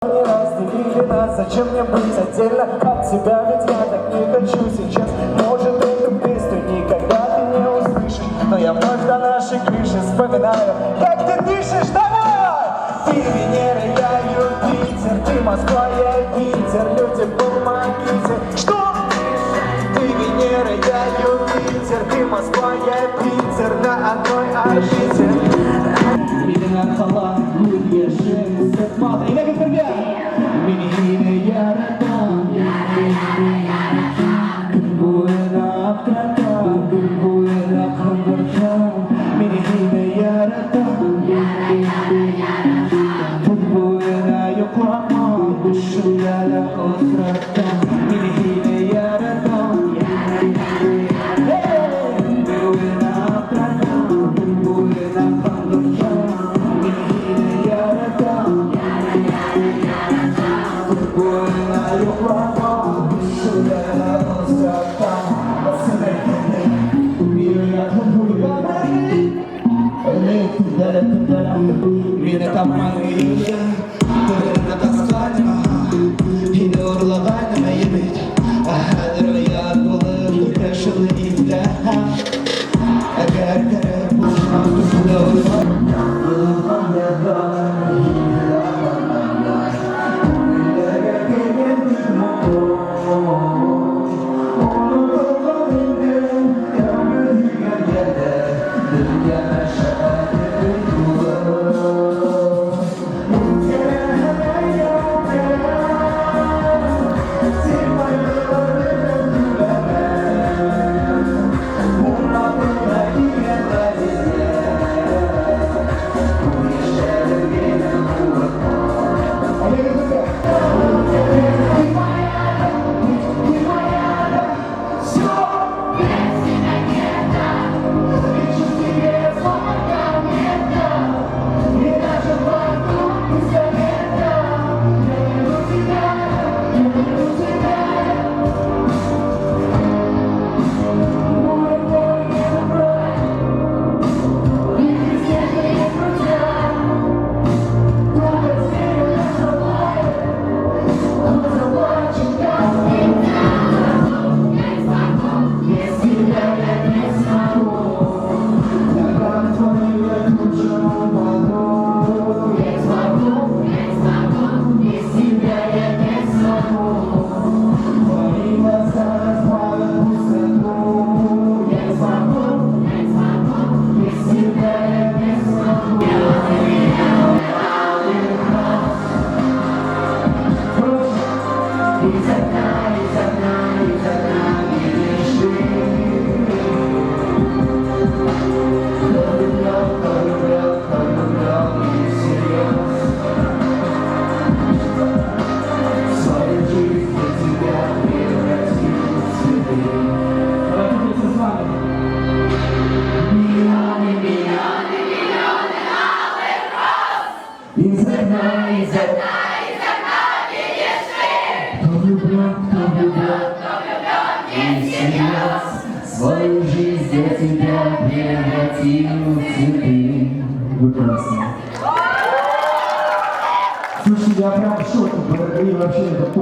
Не разделили нас, зачем мне быть отдельно от тебя, ведь я так не хочу сейчас. Может, эту песню никогда ты не услышишь, но я вновь до нашей крыши вспоминаю, как ты дышишь, давай! Ты Венера, я Юпитер, ты Москва, я Питер, люди, помогите. Что? Ты Венера, я Юпитер, ты Москва, я Питер, на одной орбите. Birinden kalan bu yaşın sıkmadı. Yine getirdi. Beni yine yaratan. Bu yana aptatan. Bu yana kıvırtan. Beni yine yaratan. Bu yana yoklama. Düşünlerle ısrartan. Beni yine yaratan. Bu yana aptatan. Bu yana kıvırtan. Mina kamangilya, turna taskanya, hinurlagan na yimit, ahadro ya dolu taşılı iflah, agar terpulang tuh свою жизнь для тебя превратил в цветы. Вы классно. Слушай, я прям в шоке, вообще это